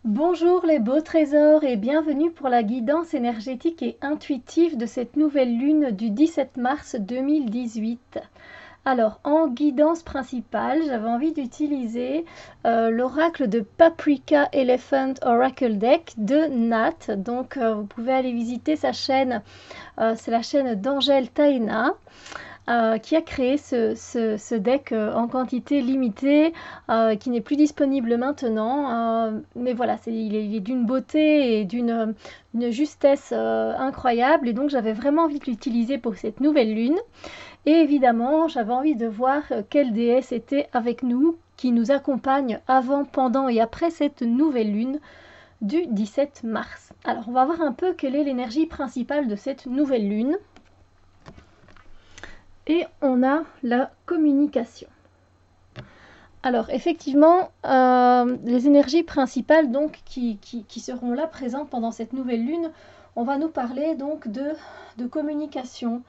Bonjour les beaux trésors et bienvenue pour la guidance énergétique et intuitive de cette nouvelle lune du 17 mars 2018. Alors, en guidance principale, j'avais envie d'utiliser l'oracle de Paprika Elephant Oracle Deck de Nat. Donc, vous pouvez aller visiter sa chaîne, c'est la chaîne d'Angèle Taina. Qui a créé ce deck en quantité limitée, qui n'est plus disponible maintenant. Mais voilà, il est d'une beauté et d'une justesse incroyable. Et donc j'avais vraiment envie de l'utiliser pour cette nouvelle lune. Et évidemment, j'avais envie de voir quelle déesse était avec nous, qui nous accompagne avant, pendant et après cette nouvelle lune du 17 mars. Alors on va voir un peu quelle est l'énergie principale de cette nouvelle lune. Et on a la communication. Alors effectivement, les énergies principales donc qui seront là présentes pendant cette nouvelle lune, on va nous parler donc de communication,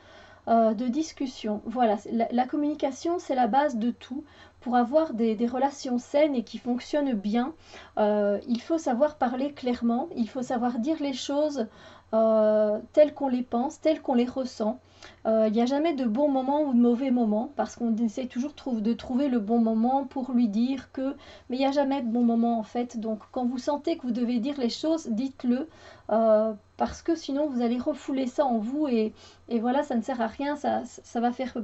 de discussion. Voilà, la communication c'est la base de tout. Pour avoir des relations saines et qui fonctionnent bien, il faut savoir parler clairement, il faut savoir dire les choses telles qu'on les pense, telles qu'on les ressent. Il n'y a jamais de bon moment ou de mauvais moment parce qu'on essaie toujours de trouver le bon moment pour lui dire que... Mais il n'y a jamais de bon moment en fait. Donc quand vous sentez que vous devez dire les choses, dites-le parce que sinon vous allez refouler ça en vous et voilà, ça ne sert à rien, ça va faire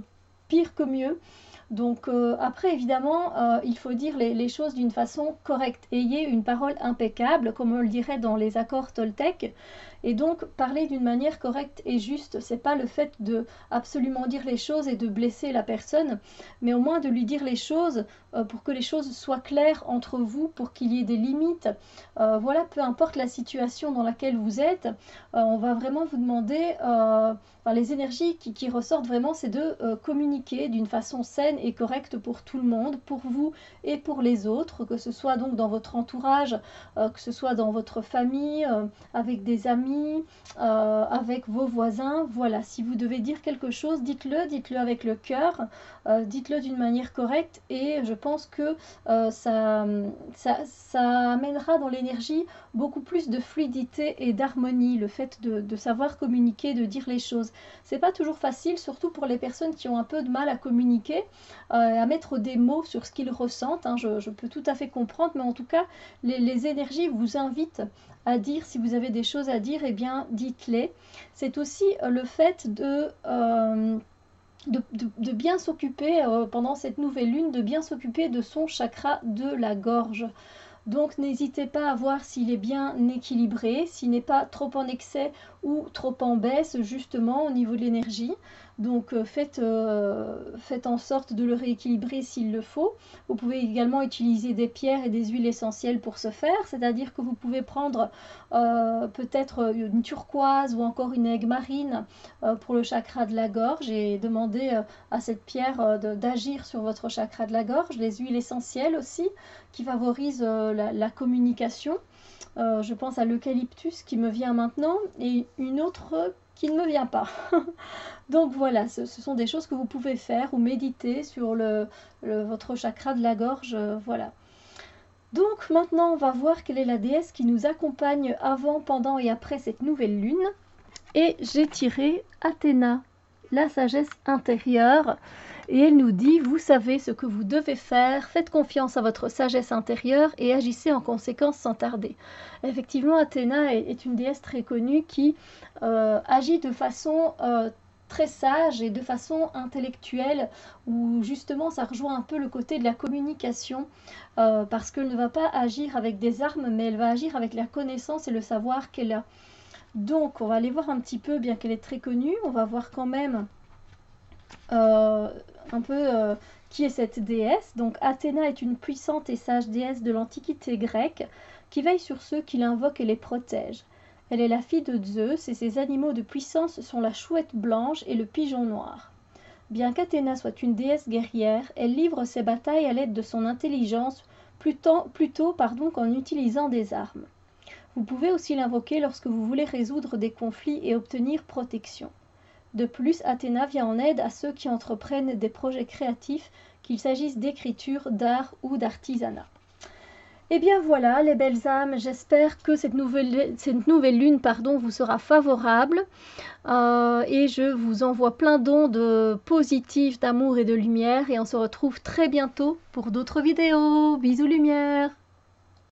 pire que mieux. Donc après, évidemment, il faut dire les choses d'une façon correcte. Ayez une parole impeccable, comme on le dirait dans les accords Toltec. Et donc, parler d'une manière correcte et juste, c'est pas le fait de absolument dire les choses et de blesser la personne, mais au moins de lui dire les choses pour que les choses soient claires entre vous, pour qu'il y ait des limites. Voilà, peu importe la situation dans laquelle vous êtes, on va vraiment vous demander les énergies qui ressortent vraiment, c'est de communiquer d'une façon saine et correcte pour tout le monde, pour vous et pour les autres, que ce soit donc dans votre entourage, que ce soit dans votre famille, avec des amis, avec vos voisins. Voilà, si vous devez dire quelque chose, dites-le avec le cœur, dites-le d'une manière correcte et je pense que ça amènera dans l'énergie beaucoup plus de fluidité et d'harmonie, le fait de savoir communiquer, de dire les choses. C'est pas toujours facile, surtout pour les personnes qui ont un peu de mal à communiquer, à mettre des mots sur ce qu'ils ressentent. Hein. Je peux tout à fait comprendre, mais en tout cas, les énergies vous invitent à dire, si vous avez des choses à dire, eh bien, dites-les. C'est aussi le fait de bien s'occuper pendant cette nouvelle lune, de bien s'occuper de son chakra de la gorge. Donc n'hésitez pas à voir s'il est bien équilibré, s'il n'est pas trop en excès ou trop en baisse justement au niveau de l'énergie. Donc faites en sorte de le rééquilibrer s'il le faut. Vous pouvez également utiliser des pierres et des huiles essentielles pour ce faire, c'est-à-dire que vous pouvez prendre peut-être une turquoise ou encore une aigue marine pour le chakra de la gorge et demander à cette pierre d'agir sur votre chakra de la gorge. Les huiles essentielles aussi qui favorisent la communication. Je pense à l'eucalyptus qui me vient maintenant et une autre qui ne me vient pas. Donc voilà, ce sont des choses que vous pouvez faire ou méditer sur votre chakra de la gorge. Voilà. Donc maintenant, on va voir quelle est la déesse qui nous accompagne avant, pendant et après cette nouvelle lune. Et j'ai tiré Athéna, la sagesse intérieure. Et elle nous dit, vous savez ce que vous devez faire, faites confiance à votre sagesse intérieure et agissez en conséquence sans tarder. Effectivement, Athéna est une déesse très connue qui agit de façon très sage et de façon intellectuelle, où justement ça rejoint un peu le côté de la communication, parce qu'elle ne va pas agir avec des armes, mais elle va agir avec la connaissance et le savoir qu'elle a. Donc on va aller voir un petit peu, bien qu'elle est très connue, on va voir quand même euh, un peu qui est cette déesse. Donc Athéna est une puissante et sage déesse de l'Antiquité grecque qui veille sur ceux qui l'invoquent et les protège. Elle est la fille de Zeus et ses animaux de puissance sont la chouette blanche et le pigeon noir. Bien qu'Athéna soit une déesse guerrière, elle livre ses batailles à l'aide de son intelligence plutôt qu'en utilisant des armes. Vous pouvez aussi l'invoquer lorsque vous voulez résoudre des conflits et obtenir protection. De plus, Athéna vient en aide à ceux qui entreprennent des projets créatifs, qu'il s'agisse d'écriture, d'art ou d'artisanat. Et bien voilà, les belles âmes, j'espère que cette nouvelle lune vous sera favorable. Et je vous envoie plein d'ondes positives d'amour et de lumière. Et on se retrouve très bientôt pour d'autres vidéos. Bisous lumière!